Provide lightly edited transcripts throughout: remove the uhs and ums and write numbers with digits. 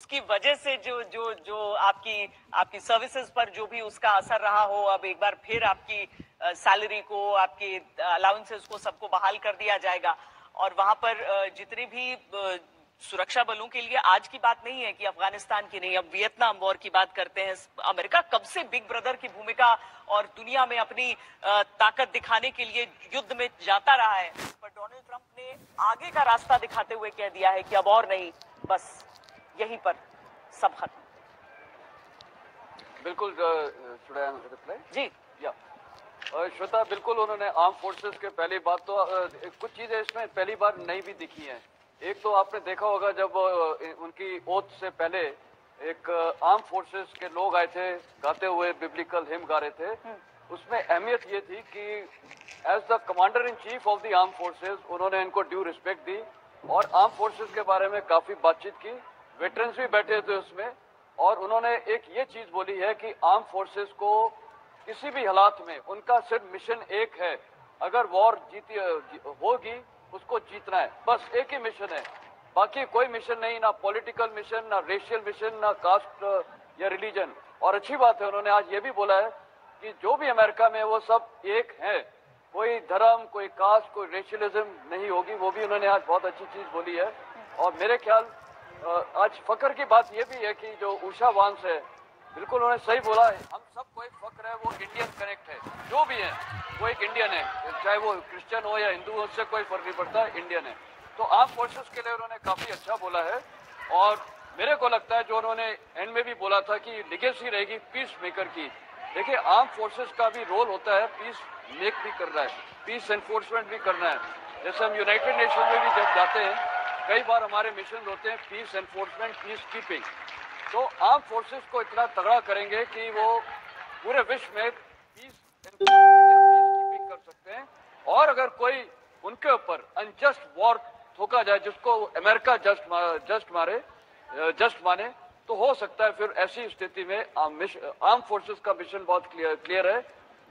उसकी वजह से जो जो जो आपकी आपकी सर्विसेज पर जो भी उसका असर रहा हो, अब एक बार फिर आपकी सैलरी को, आपकी अलाउंसेस को सबको बहाल कर दिया जाएगा। और वहां पर जितने भी सुरक्षा बलों के लिए आज की बात नहीं है कि अफगानिस्तान की नहीं, अब वियतनाम वॉर की बात करते हैं। अमेरिका कब से बिग ब्रदर की भूमिका और दुनिया में अपनी ताकत दिखाने के लिए युद्ध में जाता रहा है, पर डोनाल्ड ट्रंप ने आगे का रास्ता दिखाते हुए कह दिया है कि अब और नहीं, बस यहीं पर सब खत्म। बिल्कुल जी या श्वेता, बिल्कुल उन्होंने आर्म फोर्सेस के पहली बात तो कुछ चीजें इसमें पहली बार नई भी दिखी हैं। एक तो आपने देखा होगा जब उनकी ओथ से पहले एक आर्म फोर्सेस के लोग आए थे गाते हुए बिब्लिकल हिम गा रहे थे। उसमें अहमियत ये थी कि as the commander in chief of the arm forces उन्होंने इनको ड्यू रिस्पेक्ट दी और आर्म फोर्सेस के बारे में काफी बातचीत की। वेटरन्स भी बैठे थे उसमें और उन्होंने एक ये चीज बोली है कि आर्म फोर्सेस को किसी भी हालात में उनका सिर्फ मिशन एक है, अगर वॉर जीती होगी उसको जीतना है, बस एक ही मिशन है, बाकी कोई मिशन नहीं, ना पॉलिटिकल मिशन, ना रेशियल मिशन, ना कास्ट या रिलीजन। और अच्छी बात है उन्होंने आज ये भी बोला है कि जो भी अमेरिका में वो सब एक है, कोई धर्म, कोई कास्ट, कोई रेशियलिज्म नहीं होगी। वो भी उन्होंने आज बहुत अच्छी चीज बोली है। और मेरे ख्याल आज फक्र की बात यह भी है कि जो उषा वांस है, बिल्कुल उन्होंने सही बोला है, हम सबको एक फक्र है, वो इंडियन कनेक्ट है, जो भी है वो एक इंडियन है, चाहे वो क्रिश्चियन हो या हिंदू हो, उससे कोई फर्क नहीं पड़ता, इंडियन है। तो आर्म फोर्सेस के लिए उन्होंने काफी अच्छा बोला है। और मेरे को लगता है जो उन्होंने एंड में भी बोला था कि लिगेसी रहेगी पीस मेकर की। देखिए, आर्म फोर्सेस का भी रोल होता है पीस मेक भी करना है, पीस एनफोर्समेंट भी करना है। जैसे हम यूनाइटेड नेशन में भी जब जाते हैं, कई बार हमारे मिशन होते हैं पीस एनफोर्समेंट, पीस कीपिंग। तो आर्म फोर्सेस को इतना तगड़ा करेंगे कि वो पूरे विश्व में पीस कीपिंग कर सकते हैं। और अगर कोई उनके ऊपर अनजस्ट वॉर थोका जाए, जिसको अमेरिका जस्ट माने, तो हो सकता है फिर ऐसी स्थिति में आर्म फोर्सेस का मिशन बहुत क्लियर है,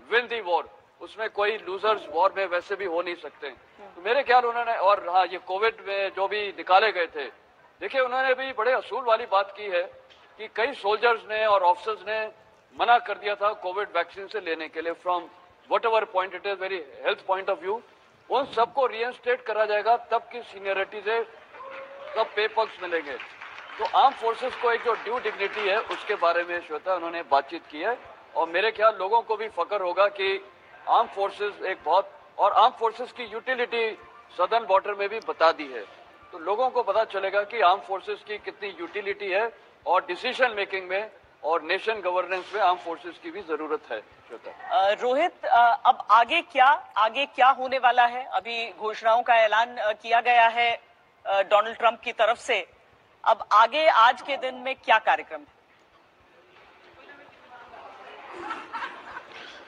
विन दी वॉर। उसमें कोई लूजर्स वॉर में वैसे भी हो नहीं सकते। तो मेरे ख्याल उन्होंने, और हाँ, ये कोविड में जो भी निकाले गए थे, देखिए उन्होंने भी बड़े असूल वाली बात की है कि कई सोल्जर्स ने और ऑफिसर्स ने मना कर दिया था कोविड वैक्सीन से लेने के लिए, from what ever point it is, very health point of view. उन सबको रीइंस्टेट करा जाएगा, तब की सीनियरिटी से तब पे पल्स मिलेंगे। तो आर्म फोर्सेस को एक जो ड्यू डिग्निटी है उसके बारे में श्वेता उन्होंने बातचीत की है। और मेरे ख्याल लोगों को भी फक्र होगा कि आर्म फोर्सेस एक बहुत, और आर्म फोर्सेस की यूटिलिटी सदर्न बॉर्डर में भी बता दी है, तो लोगों को पता चलेगा कि आर्म फोर्सेस की कितनी यूटिलिटी है और डिसीजन मेकिंग में और नेशन गवर्नेंस में आर्म फोर्सेस की भी जरूरत है। रोहित, अब आगे क्या होने वाला है? अभी घोषणाओं का ऐलान किया गया है डोनाल्ड ट्रंप की तरफ से। अब आगे आज के दिन में क्या कार्यक्रम है?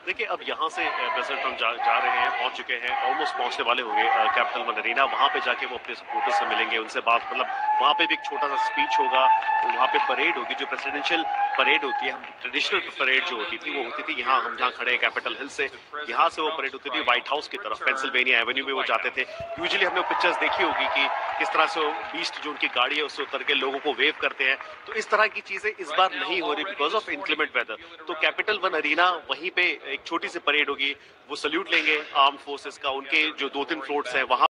देखिए, अब यहाँ से प्रेसिडेंट ट्रंप जा रहे हैं, पहुंच चुके हैं, ऑलमोस्ट पहुंचने वाले होंगे कैपिटल वन अरीना। वहां पे जाके वो अपने सपोर्टर्स से मिलेंगे, उनसे बात, मतलब वहां पे भी एक छोटा सा स्पीच होगा, वहां पे परेड होगी, जो प्रेसिडेंशियल परेड होती है, हम ट्रेडिशनल परेड जो होती थी वो होती थी यहाँ, हम जहाँ खड़े हैं कैपिटल हिल से, यहाँ से वो परेड होती थी व्हाइट हाउस की तरफ, पेंसिल्वेनिया एवेन्यू में वो जाते थे। यूजुअली हमने पिक्चर्स देखी होगी कि किस तरह से वो बीस्ट जो उनकी गाड़ी है उससे उतर के लोगों को वेव करते हैं। तो इस तरह की चीजें इस बार नहीं हो रही बिकॉज ऑफ इंक्लेमेंट वेदर। तो कैपिटल वन अरीना, वहीं पे एक छोटी सी परेड होगी, वो सल्यूट लेंगे आर्म फोर्सेस का, उनके जो 2-3 फ्लोट्स हैं वहां